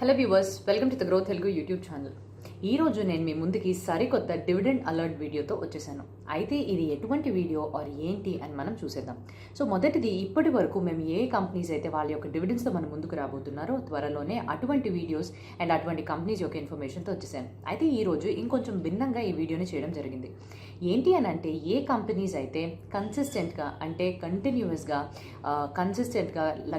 Hello viewers, welcome to the growth Telugu YouTube channel. ఈ రోజు నేను మీ ముందుకి సరికొత్త డివిడెండ్ అలర్ట్ వీడియోతో వచ్చేసాను. అయితే ఇది ఎటువంటి వీడియో ఆర్ ఏంటి అని మనం చూసేద్దాం. సో మొదటిది, ఇప్పటి వరకు మేము ఏ కంపెనీస్ అయితే వాళ్ళ యొక్క డివిడెండ్స్తో మన ముందుకు రాబోతున్నారో త్వరలోనే అటువంటి వీడియోస్ అండ్ అటువంటి కంపెనీస్ యొక్క ఇన్ఫర్మేషన్తో వచ్చేసాను. అయితే ఈ రోజు ఇంకొంచెం భిన్నంగా ఈ వీడియోని చేయడం జరిగింది. ఏంటి అని అంటే, ఏ కంపెనీస్ అయితే కన్సిస్టెంట్గా అంటే కంటిన్యూస్గా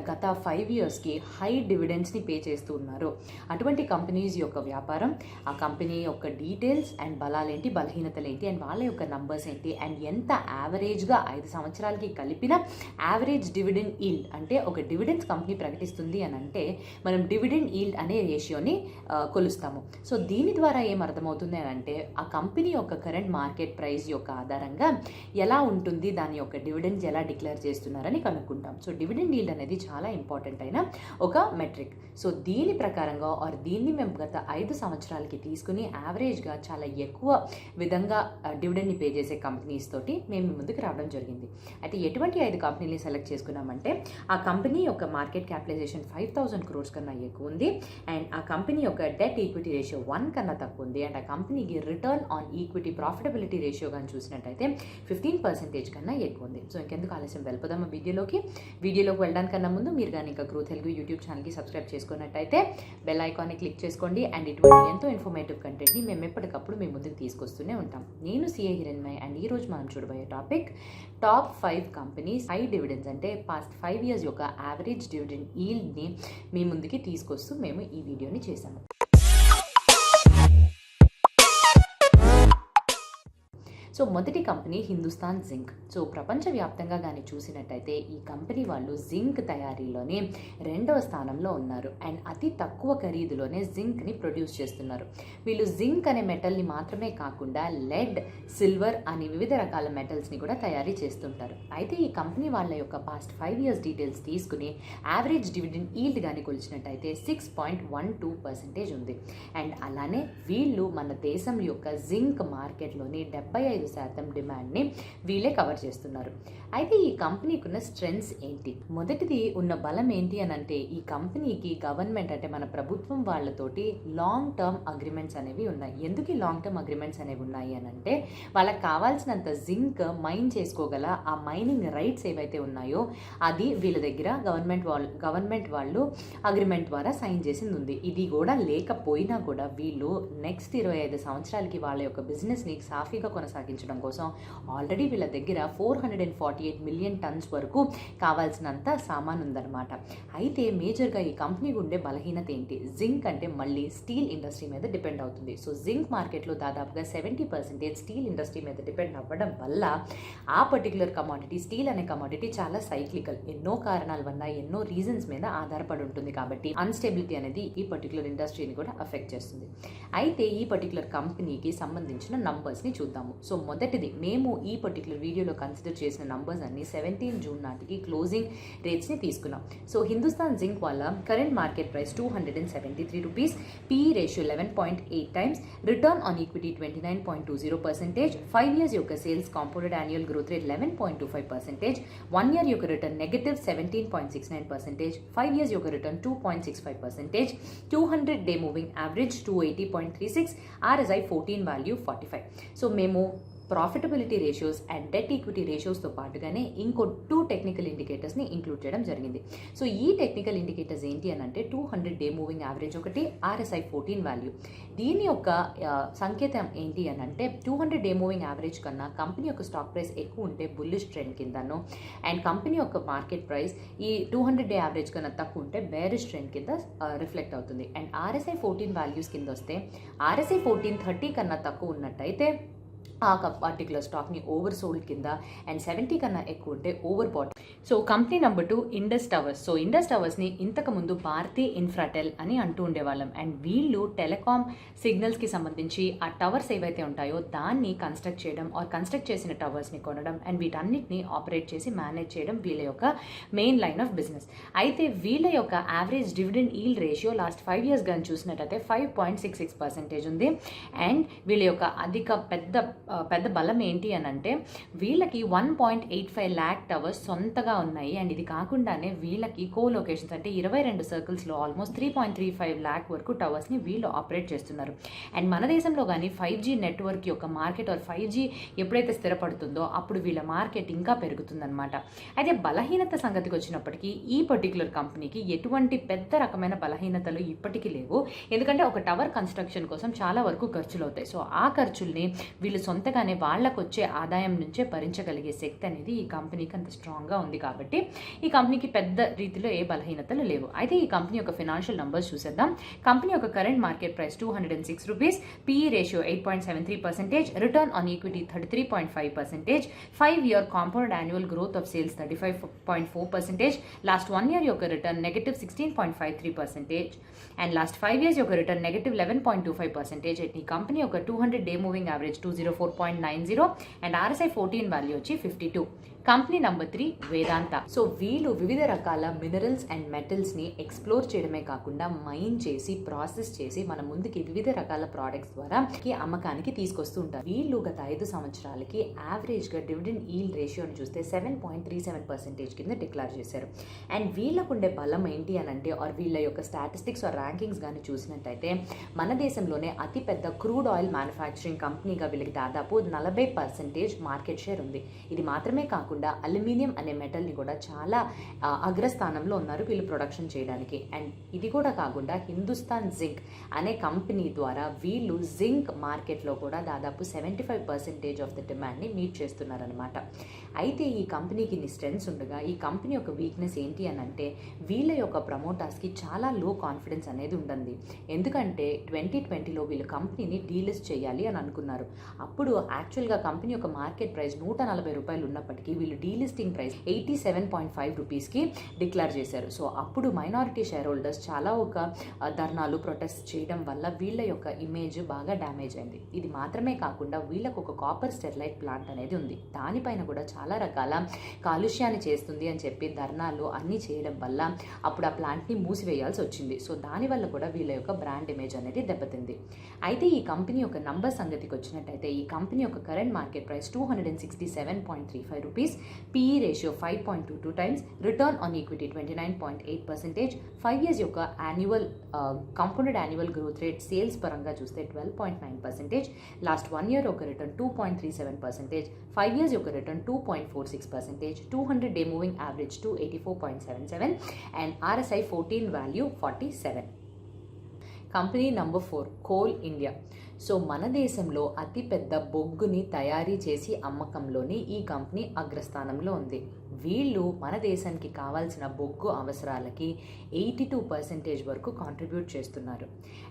గత 5 yearsకి హై డివిడెండ్స్ని పే చేస్తూ ఉన్నారో అటువంటి కంపెనీస్ యొక్క వ్యాపారం, ఆ కంపెనీ యొక్క డీటెయిల్స్ అండ్ బలాలేంటి, బలహీనతలు ఏంటి, అండ్ వాళ్ళ యొక్క నంబర్స్ ఏంటి, అండ్ ఎంత యావరేజ్గా 5 సంవత్సరాలకి కలిపిన యావరేజ్ డివిడెండ్ ఈల్డ్, అంటే ఒక డివిడెండ్స్ కంపెనీ ప్రకటిస్తుంది అని అంటే మనం డివిడెండ్ ఈల్డ్ అనే రేషియోని కొలుస్తాము. సో దీని ద్వారా ఏం అర్థమవుతుంది అని అంటే, ఆ కంపెనీ యొక్క కరెంట్ మార్కెట్ ప్రైస్ యొక్క ఆధారంగా ఎలా ఉంటుంది, దాని యొక్క డివిడెండ్స్ ఎలా డిక్లేర్ చేస్తున్నారని కనుక్కుంటాం. సో డివిడెండ్ ఈల్డ్ అనేది చాలా ఇంపార్టెంట్ అయిన ఒక మెట్రిక్. సో దీని ప్రకారంగా దీన్ని మేము గత 5 సంవత్సరాలకి తీసుకుని యావరేజ్గా చాలా ఎక్కువ విధంగా డివిడెండ్ని పే చేసే కంపెనీస్ తోటి మేము ముందుకు రావడం జరిగింది. అయితే ఎటువంటి 5 కంపెనీని సెలెక్ట్ చేసుకున్నామంటే, ఆ కంపెనీ యొక్క మార్కెట్ క్యాపిటలైజేషన్ 5,000 crores కన్నా ఎక్కువ ఉంది, అండ్ ఆ కంపెనీ యొక్క డెట్ ఈక్విటీ రేషియో 1 కన్నా తక్కువ ఉంది, అండ్ ఆ కంపెనీకి return on equity profitability ratio కానీ చూసినట్టయితే 15% కన్నా ఎక్కువ ఉంది. సో ఇంకెందుకు ఆలస్యం, వెళ్ళిపోదామా వీడియోలోకి వెళ్ళడానికన్నా ముందు మీరు కానీ ఇంకా గ్రోత్ తెలుగు యూట్యూబ్ ఛానల్కి సబ్స్క్రైబ్ చేసుకున్నట్టయితే బెల్ ఐకాన్ని క్లిక్ చేసుకోండి. అండ్ ఇటువంటి ఎంతో ఇన్ఫర్మేటివ్ కంటెంట్ని మేము ఎప్పటికప్పుడు మీ ముందుకు తీసుకొస్తూనే ఉంటాం. నేను సిఏ హిరణ్మయ్, అండ్ ఈ రోజు మనం చూడబోయే topic top 5 companies high dividends అంటే పాస్ట్ 5 years యొక్క యావరేజ్ డివిడెండ్ ఈల్డ్ని మీ ముందుకి తీసుకొస్తూ మేము ఈ వీడియోని చేశాము. సో మొదటి కంపెనీ హిందుస్థాన్ జింక్. సో ప్రపంచవ్యాప్తంగా కానీ చూసినట్టయితే ఈ కంపెనీ వాళ్ళు జింక్ తయారీలోనే 2వ స్థానంలో ఉన్నారు, అండ్ అతి తక్కువ ఖరీదులోనే జింక్ని ప్రొడ్యూస్ చేస్తున్నారు. వీళ్ళు జింక్ అనే మెటల్ని మాత్రమే కాకుండా లెడ్, సిల్వర్ అని వివిధ రకాల మెటల్స్ని కూడా తయారీ చేస్తుంటారు. అయితే ఈ కంపెనీ వాళ్ళ యొక్క పాస్ట్ 5 years డీటెయిల్స్ తీసుకుని యావరేజ్ డివిడెండ్ ఈల్డ్ కానీ కొలిచినట్టయితే 6.12% ఉంది. అండ్ అలానే వీళ్ళు మన దేశం యొక్క జింక్ మార్కెట్లోని 75% డిమాండ్ని వీళ్ళే కవర్ చేస్తున్నారు. అయితే ఈ కంపెనీకి ఉన్న స్ట్రెంగ్స్ ఏంటి? మొదటిది ఉన్న బలం ఏంటి అని అంటే, ఈ కంపెనీకి గవర్నమెంట్ అంటే మన ప్రభుత్వం వాళ్ళతోటి లాంగ్ టర్మ్ అగ్రిమెంట్స్ అనేవి ఉన్నాయి. ఎందుకు ఈ లాంగ్ టర్మ్ అగ్రిమెంట్స్ అనేవి ఉన్నాయి అని అంటే, వాళ్ళకి కావాల్సినంత జింక్ మైన్ చేసుకోగల ఆ మైనింగ్ రైట్స్ ఏవైతే ఉన్నాయో అది వీళ్ళ దగ్గర గవర్నమెంట్ వాళ్ళు అగ్రిమెంట్ ద్వారా సైన్ చేసింది ఉంది. ఇది కూడా లేకపోయినా కూడా వీళ్ళు నెక్స్ట్ 25 సంవత్సరాలకి వాళ్ళ యొక్క బిజినెస్ని సాఫీగా కొనసాగించడం కోసం ఆల్రెడీ వీళ్ళ దగ్గర 448 million tons వరకు కావాల్సినంత సామాన్ ఉందన్నమాట. అయితే మేజర్గా ఈ కంపెనీకి ఉండే బలహీనత ఏంటి? జింక్ అంటే మళ్ళీ స్టీల్ ఇండస్ట్రీ మీద డిపెండ్ అవుతుంది. సో జింక్ మార్కెట్లో దాదాపుగా 70% స్టీల్ ఇండస్ట్రీ మీద డిపెండ్ అవ్వడం వల్ల ఆ పర్టికులర్ కమాడిటీ, స్టీల్ అనే కమాడిటీ చాలా సైక్లికల్, ఎన్నో కారణాల వల్ల ఎన్నో రీజన్స్ మీద ఆధారపడి ఉంటుంది. కాబట్టి అన్స్టెబిలిటీ అనేది ఈ పర్టికులర్ ఇండస్ట్రీని కూడా అఫెక్ట్ చేస్తుంది. అయితే ఈ పర్టికులర్ కంపెనీకి సంబంధించిన నంబర్స్ని చూద్దాము. సో మొదటిది, మేము ఈ పర్టికులర్ వీడియోలో కన్సిడర్ చేసిన నంబర్స్ అన్ని 17 June నాటికి క్లోజింగ్ రేట్స్ని తీసుకున్నాం. సో హిందుస్థాన్ జింక్ వాళ్ళ current market price 273 rupees, PE ratio 11.8 times, return on equity 29.20%, 5 years యొక్క sales compounded annual growth rate 11.25%, 1 year యొక్క రిటర్న్ నెగటివ్ 17.69%, 5 years యొక్క return 2.65%, 200-day moving average 280.36, RSI 14, value 45. So మేము profitability ratios and debt equity రేషియోస్తో పాటుగానే ఇంకో 2 technical ఇండికేటర్స్ని include చేయడం జరిగింది. So ఈ టెక్నికల్ ఇండికేటర్స్ ఏంటి అని అంటే, 200-day మూవింగ్ యావరేజ్ ఒకటి, RSI 14 వాల్యూ. దీని యొక్క సంకేతం ఏంటి అని అంటే, 200-day మూవింగ్ యావరేజ్ కన్నా కంపెనీ యొక్క స్టాక్ ప్రైస్ ఎక్కువ ఉంటే బుల్లిష్ ట్రెండ్ కిందను, అండ్ కంపెనీ యొక్క మార్కెట్ ప్రైస్ ఈ 200-day యావరేజ్ కన్నా తక్కువ ఉంటే బేరిష్ ట్రెండ్ కింద రిఫ్లెక్ట్ అవుతుంది. అండ్ RSI 14 వాల్యూస్ కింద వస్తే, RSI 1430 కన్నా తక్కువ ఉన్నట్టయితే ఆ పర్టికులర్ స్టాక్ని ఓవర్ సోల్డ్ కింద, అండ్ 70 కన్నా ఎక్కువ ఉంటే over bat. So company number 2 Indus towers. So Indus టవర్స్ని ఇంతకుముందు భారతీ ఇన్ఫ్రాటెల్ అని అంటూ ఉండేవాళ్ళం, అండ్ వీళ్ళు టెలికామ్ సిగ్నల్స్కి సంబంధించి ఆ టవర్స్ ఏవైతే ఉంటాయో దాన్ని కన్స్ట్రక్ట్ చేయడం కన్స్ట్రక్ట్ చేసిన టవర్స్ని కొనడం అండ్ వీటన్నిటిని ఆపరేట్ చేసి మేనేజ్ చేయడం వీళ్ళ యొక్క మెయిన్ లైన్ ఆఫ్ బిజినెస్. అయితే వీళ్ళ యొక్క average dividend yield ratio last 5 years కానీ చూసినట్టయితే 5.66% ఉంది, అండ్ వీళ్ళ యొక్క పెద్ద పెద్ద బలం ఏంటి అని అంటే వీళ్ళకి 1.85 lakh టవర్స్ సొంతగా ఉన్నాయి. అండ్ ఇది కాకుండానే వీళ్ళకి కో లొకేషన్స్ అంటే 22 సర్కిల్స్లో ఆల్మోస్ట్ 3.35 lakh వరకు టవర్స్ని వీళ్ళు ఆపరేట్ చేస్తున్నారు. అండ్ మన దేశంలో కానీ 5G నెట్వర్క్ యొక్క మార్కెట్ ఆర్ 5G ఎప్పుడైతే స్థిరపడుతుందో అప్పుడు వీళ్ళ మార్కెట్ ఇంకా పెరుగుతుందన్నమాట. అయితే బలహీనత సంగతికి వచ్చినప్పటికీ ఈ పర్టికులర్ కంపెనీకి ఎటువంటి పెద్ద రకమైన బలహీనతలు ఇప్పటికీ లేవు. ఎందుకంటే ఒక టవర్ కన్స్ట్రక్షన్ కోసం చాలా వరకు ఖర్చులు అవుతాయి. సో ఆ ఖర్చుల్ని వీళ్ళు సొంతగానే వాళ్ళకు వచ్చే ఆదాయం నుంచే భరించగలిగే శక్తి అనేది ఈ కంపెనీకి అంత స్ట్రాంగ్గా ఉంది. కాబట్టి ఈ కంపెనీకి పెద్ద రీతిలో ఏ బలహీనతలు లేవు. అయితే ఈ కంపెనీ యొక్క ఫినాన్షియల్ నంబర్స్ చూసేద్దాం. కంపెనీ యొక్క current market price ₹206, PE ratio 8.73%, return on equity 33.5%, 5-year compound annual growth of sales 35.4%, last 1 year యొక్క రిటర్న్ -16.53%, అండ్ లాస్ట్ 5 years యొక్క రిటర్న్ -11.25%. ఈ కంపెనీ యొక్క 200-day moving average 204.90 and RSI 14 value వచ్చి 52. Company number 3 వేదాంత. So వీళ్ళు వివిధ రకాల minerals and మెటల్స్ని explore చేయడమే కాకుండా మైన్ చేసి ప్రాసెస్ చేసి మన ముందుకి వివిధ రకాల ప్రోడక్ట్స్ ద్వారా అమ్మకానికి తీసుకొస్తూ ఉంటారు. వీళ్ళు గత 5 సంవత్సరాలకి యావరేజ్గా డివిడెండ్ ఈల్డ్ రేషియోని చూస్తే 7.37% కింద డిక్లేర్ చేశారు. అండ్ వీళ్ళకుండే బలం ఏంటి అని అంటే ఆర్ వీళ్ళ యొక్క స్టాటిస్టిక్స్ ఆర్ ర్యాంకింగ్స్ కానీ చూసినట్టయితే మన దేశంలోనే అతిపెద్ద క్రూడ్ ఆయిల్ మ్యానుఫ్యాక్చరింగ్ కంపెనీగా వీళ్ళకి దాదాపు 40% మార్కెట్ షేర్ ఉంది. ఇది మాత్రమే కాకుండా అల్యూమినియం అనే మెటల్ని కూడా చాలా అగ్రస్థానంలో ఉన్నారు వీళ్ళు ప్రొడక్షన్ చేయడానికి. అండ్ ఇది కూడా కాకుండా హిందుస్థాన్ జింక్ అనే కంపెనీ ద్వారా వీళ్ళు జింక్ మార్కెట్లో కూడా దాదాపు 75% ఆఫ్ ద డిమాండ్ని మీట్ చేస్తున్నారనమాట. అయితే ఈ కంపెనీకి ఇన్ని స్ట్రెంగ్స్ ఉండగా ఈ కంపెనీ యొక్క వీక్నెస్ ఏంటి అని అంటే వీళ్ళ యొక్క ప్రమోటర్స్కి చాలా లో కాన్ఫిడెన్స్ అనేది ఉంటుంది. ఎందుకంటే 2020లో వీళ్ళు కంపెనీని డీలిస్ట్ చేయాలి అని అనుకున్నారు. అప్పుడు యాక్చువల్గా కంపెనీ యొక్క మార్కెట్ ప్రైస్ ₹140 ఉన్నప్పటికీ వీళ్ళు డీలిస్టింగ్ ప్రైస్ ₹87.5కి డిక్లేర్ చేశారు. సో అప్పుడు మైనారిటీ షేర్ హోల్డర్స్ చాలా ఒక ధర్నాలు ప్రొటెస్ట్ చేయడం వల్ల వీళ్ళ యొక్క ఇమేజ్ బాగా డ్యామేజ్ అయింది. ఇది మాత్రమే కాకుండా వీళ్ళకు ఒక కాపర్ స్టెరిలైట్ ప్లాంట్ అనేది ఉంది. దానిపైన కూడా చాలా రకాల కాలుష్యాన్ని చేస్తుంది అని చెప్పి ధర్నాలు అన్నీ చేయడం వల్ల అప్పుడు ఆ ప్లాంట్ని మూసివేయాల్సి వచ్చింది. సో దానివల్ల కూడా వీళ్ళ యొక్క బ్రాండ్ ఇమేజ్ అనేది దెబ్బతింది. అయితే ఈ కంపెనీ యొక్క నంబర్ సంగతికి వచ్చినట్టయితే ఈ కంపెనీ యొక్క current market price ₹267.35, PE ratio 5.22 times, return on equity 29.8%, 5 years యొక్క compounded annual growth rate sales పరంగా చూస్తే 12.9%, లాస్ట్ 1 year ఒక రిటర్న్ 2.37%, 5 years యొక్క return 2.46%, 200-day moving average 284.77 and RSI 14 value 47. Company number 4 coal India. So మన దేశంలో అతిపెద్ద బొగ్గుని తయారీ చేసి అమ్మకంలోని ఈ కంపెనీ అగ్రస్థానంలో ఉంది. వీళ్ళు మన దేశానికి కావాల్సిన బొగ్గు అవసరాలకి 82% వరకు కాంట్రిబ్యూట్ చేస్తున్నారు.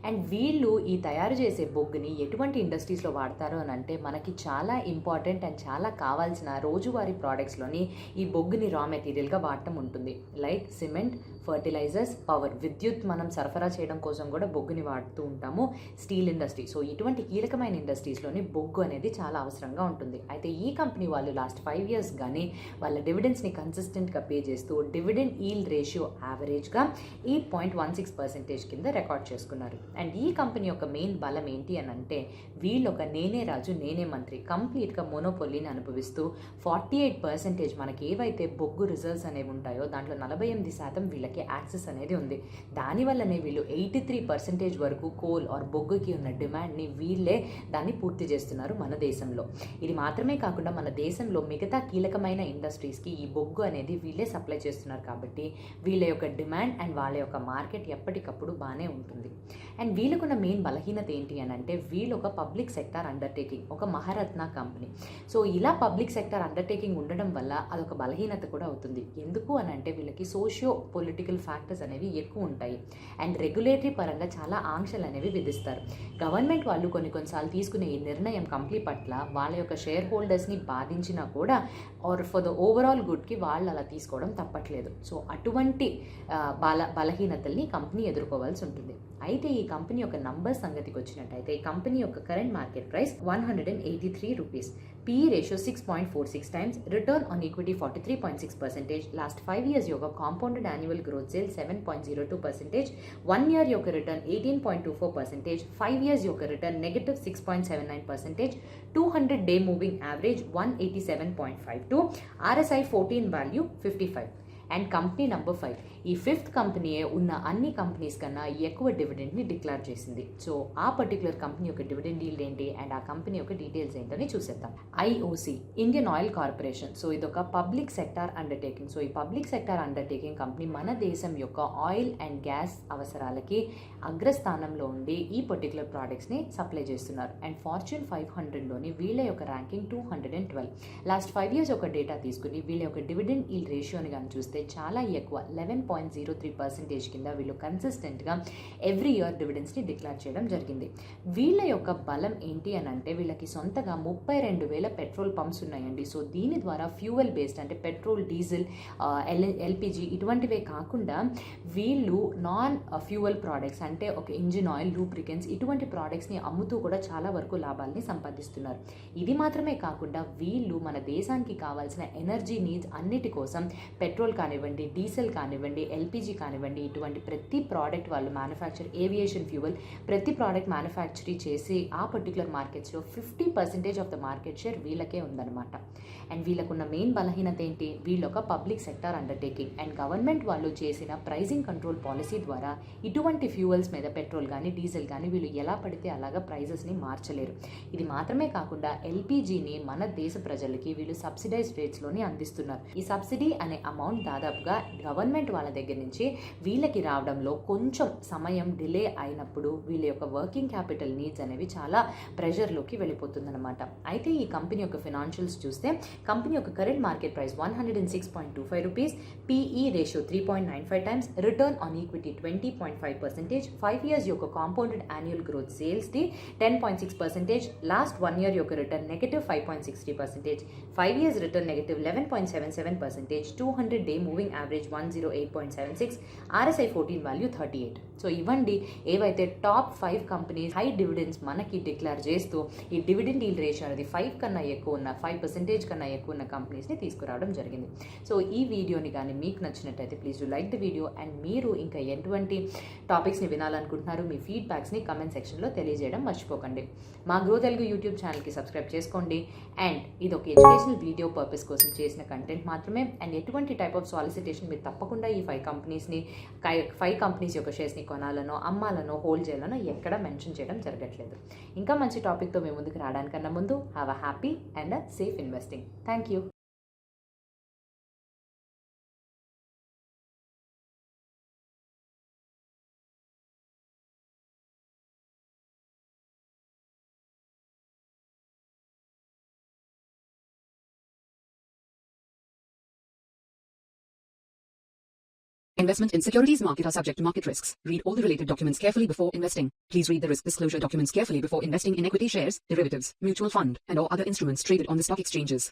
అండ్ వీళ్ళు ఈ తయారు చేసే బొగ్గుని ఎటువంటి ఇండస్ట్రీస్లో వాడతారు అని అంటే మనకి చాలా ఇంపార్టెంట్ అండ్ చాలా కావాల్సిన రోజువారీ ప్రోడక్ట్స్లోని ఈ బొగ్గుని రా మెటీరియల్గా వాడటం ఉంటుంది. లైక్ సిమెంట్, ఫర్టిలైజర్స్, పవర్, విద్యుత్ మనం సరఫరా చేయడం కోసం కూడా బొగ్గుని వాడుతూ ఉంటాము. స్టీల్ ఇండస్ట్రీ, సో ఇటువంటి కీలకమైన ఇండస్ట్రీస్లోని బొగ్గు అనేది చాలా అవసరంగా ఉంటుంది. అయితే ఈ కంపెనీ వాళ్ళు లాస్ట్ 5 years కానీ వాళ్ళ డివిడెండ్స్ని కన్సిస్టెంట్గా పే చేస్తూ డివిడెండ్ ఈల్డ్ రేషియో యావరేజ్గా 8.16% కింద రికార్డ్ చేసుకున్నారు. అండ్ ఈ కంపెనీ యొక్క మెయిన్ బలం ఏంటి అని అంటే వీళ్ళు ఒక నేనే రాజు నేనే మంత్రి కంప్లీట్గా మోనోపోలీని అనుభవిస్తూ 48% మనకి ఏవైతే బొగ్గు రిజర్వ్స్ అనేవి ఉంటాయో దాంట్లో 48% వీళ్ళకి యాక్సెస్ అనేది ఉంది. దానివల్లనే వీళ్ళు 83% వరకు కోల్ ఆర్ బొగ్గుకి ఉన్న డిమాండ్ని వీళ్ళే దాన్ని పూర్తి చేస్తున్నారు మన దేశంలో. ఇది మాత్రమే కాకుండా మన దేశంలో మిగతా కీలకమైన ఇండస్ట్రీస్కి ఈ బొగ్గు అనేది వీళ్ళే సప్లై చేస్తున్నారు. కాబట్టి వీళ్ళ యొక్క డిమాండ్ అండ్ వాళ్ళ యొక్క మార్కెట్ ఎప్పటికప్పుడు బాగానే ఉంటుంది. అండ్ వీళ్ళకున్న మెయిన్ బలహీనత ఏంటి అని అంటే వీళ్ళు ఒక పబ్లిక్ సెక్టార్ అండర్టేకింగ్, ఒక మహారత్న కంపెనీ. సో ఇలా పబ్లిక్ సెక్టార్ అండర్టేకింగ్ ఉండడం వల్ల అదొక బలహీనత కూడా అవుతుంది. ఎందుకు అని అంటే వీళ్ళకి సోషియో పొలిటికల్ ఫ్యాక్టర్స్ అనేవి ఎక్కువ ఉంటాయి. అండ్ రెగ్యులేటరీ పరంగా చాలా ఆంక్షలు అనేవి విధిస్తారు. గవర్నమెంట్ వాళ్ళు కొన్నిసార్లు తీసుకునే ఈ నిర్ణయం కంపెనీ పట్ల వాళ్ళ యొక్క షేర్ హోల్డర్స్ని బాధించినా కూడా ఆర్ ఫర్ ద ఓవరాల్ గుడ్కి వాళ్ళు అలా తీసుకోవడం తప్పట్లేదు. సో అటువంటి బలహీనతల్ని కంపెనీ ఎదుర్కోవాల్సి ఉంటుంది. అయితే ఈ కంపెనీ యొక్క నంబర్ సంగతికి వచ్చినట్టయితే ఈ కంపెనీ యొక్క current market price ₹183, PE ratio 6.46 times, return on equity 43.6%, last 5 years యొక్క compounded annual growth sale 7.02%, 1 year యొక్క return 18.24%, 5 years యొక్క return negative 6.79%, 200-day moving average 187.52, RSI 14 value 55. And company number 5 ఈ fifth కంపెనీయే ఉన్న అన్ని కంపెనీస్ కన్నా ఎక్కువ డివిడెండ్ని డిక్లేర్ చేసింది. సో ఆ పర్టికులర్ కంపెనీ యొక్క డివిడెండ్ డీల్ ఏంటి అండ్ ఆ కంపెనీ యొక్క డీటెయిల్స్ ఏంటని చూసేద్దాం. IOC Indian oil corporation. So ఇదొక పబ్లిక్ సెక్టార్ అండర్టేకింగ్. సో ఈ పబ్లిక్ సెక్టార్ అండర్టేకింగ్ కంపెనీ మన దేశం యొక్క ఆయిల్ అండ్ గ్యాస్ అవసరాలకి అగ్రస్థానంలో ఉండి ఈ పర్టికులర్ ప్రోడక్ట్స్ని సప్లై చేస్తున్నారు. అండ్ ఫార్చ్యూన్ 500లోని వీళ్ళ యొక్క ర్యాంకింగ్ 212. లాస్ట్ 5 years ఒక డేటా తీసుకుని వీళ్ళ యొక్క డివిడెండ్ ఈల్ రేషియోని కానీ చూస్తే చాలా ఎక్కువ 11.03% కింద వీళ్ళు కన్సిస్టెంట్గా ఎవ్రీ ఇయర్ డివిడెండ్స్ని డిక్లేర్ చేయడం జరిగింది. వీళ్ళ యొక్క బలం ఏంటి అని అంటే వీళ్ళకి సొంతగా 32,000 పెట్రోల్ పంప్స్ ఉన్నాయండి. సో దీని ద్వారా ఫ్యూయల్ బేస్డ్ అంటే పెట్రోల్, డీజిల్, ఎల్పిజి ఇటువంటివే కాకుండా వీళ్ళు నాన్ ఫ్యూయల్ ప్రోడక్ట్స్ అంటే ఒక ఇంజిన్ ఆయిల్, లూబ్రికెంట్స్ ఇటువంటి ప్రోడక్ట్స్ని అమ్ముతూ కూడా చాలా వరకు లాభాలని సంపాదిస్తున్నారు. ఇది మాత్రమే కాకుండా వీళ్ళు మన దేశానికి కావాల్సిన ఎనర్జీ నీడ్స్ అన్నిటి కోసం పెట్రోల్ కానివ్వండి, డీజిల్ కానివ్వండి, ఎల్పిజి కానివ్వండి ఇటువంటి ప్రతి ప్రోడక్ట్ వాళ్ళు మ్యానుఫ్యాక్చర్, ఏవియేషన్ ఫ్యూయల్ ప్రతి ప్రోడక్ట్ మ్యానుఫ్యాక్చరింగ్ చేసి ఆ పర్టికులర్ మార్కెట్స్లో 50% ఆఫ్ ద మార్కెట్ షేర్ వీళ్ళకే ఉందన్నమాట. అండ్ వీళ్ళకున్న మెయిన్ బలహీనత ఏంటి? వీళ్ళొక public sector undertaking and government వాళ్ళు చేసిన ప్రైజింగ్ కంట్రోల్ పాలసీ ద్వారా ఇటువంటి ఫ్యూయల్స్ మీద పెట్రోల్ కానీ డీజిల్ కానీ వీళ్ళు ఎలా పడితే అలాగా ప్రైజెస్ని మార్చలేరు. ఇది మాత్రమే కాకుండా ఎల్పిజిని మన దేశ ప్రజలకి వీళ్ళు సబ్సిడైజ్డ్ రేట్స్లోని అందిస్తున్నారు. ఈ సబ్సిడీ అనే అమౌంట్ దాదాపుగా గవర్నమెంట్ వాళ్ళ దగ్గర నుంచి వీళ్ళకి రావడంలో కొంచెం సమయం డిలే అయినప్పుడు వీళ్ళ యొక్క వర్కింగ్ క్యాపిటల్ నీడ్స్ అనేవి చాలా ప్రెషర్లోకి వెళ్ళిపోతుందన్నమాట. అయితే ఈ కంపెనీ యొక్క ఫినాన్షియల్స్ చూస్తే కంపెనీ యొక్క current market price 106.25 rupees, PE ratio 3.95 times, return on equity 20.5%, 5 years యొక్క కాంపౌండెడ్ యాన్యువల్ గ్రోత్ సేల్స్ది 10.6%, లాస్ట్ 1 year యొక్క return negative 5.60%, 5 years return negative 11.77%, 200-day moving average 108.76, RSI 14 value 38. So ఇవ్వండి ఏవైతే టాప్ 5 కంపెనీస్ హై డివిడెండ్స్ మనకి declare చేస్తూ ఈ dividend yield ratio అనేది 5 కన్నా ఎక్కువ ఉన్న 5% కన్నా ఎక్కువ ఉన్న కంపెనీస్ని తీసుకురావడం జరిగింది. సో ఈ వీడియోని కానీ మీకు నచ్చినట్టయితే please do like the video. And మీరు ఇంకా ఎటువంటి టాపిక్స్ని వినాలనుకుంటున్నారు మీ ఫీడ్బ్యాక్స్ని కమెంట్ సెక్షన్లో తెలియజేయడం మర్చిపోకండి. మా గ్రో తెలుగు యూట్యూబ్ ఛానల్కి సబ్స్క్రైబ్ చేసుకోండి. అండ్ ఇది ఒక ఎడ్యుకేషనల్ వీడియో పర్పస్ కోసం చేసిన కంటెంట్ మాత్రమే. అండ్ ఎటువంటి టైప్ ఆఫ్ సాలిసిటేషన్ మీరు తప్పకుండా ఈ 5 కంపెనీస్ యొక్క షేర్స్ని కొనాలనో, అమ్మాలనో, హోల్డ్ చేయాలనో ఎక్కడ మెన్షన్ చేయడం జరగట్లేదు. ఇంకా మంచి టాపిక్తో మేము ముందుకు రావడానికన్నా ముందు have a happy and a safe investing. Thank you. Investment in securities market are subject to market risks. Read all the related documents carefully before investing. Please read the risk disclosure documents carefully before investing in equity shares, derivatives, mutual fund, and or other instruments traded on the stock exchanges.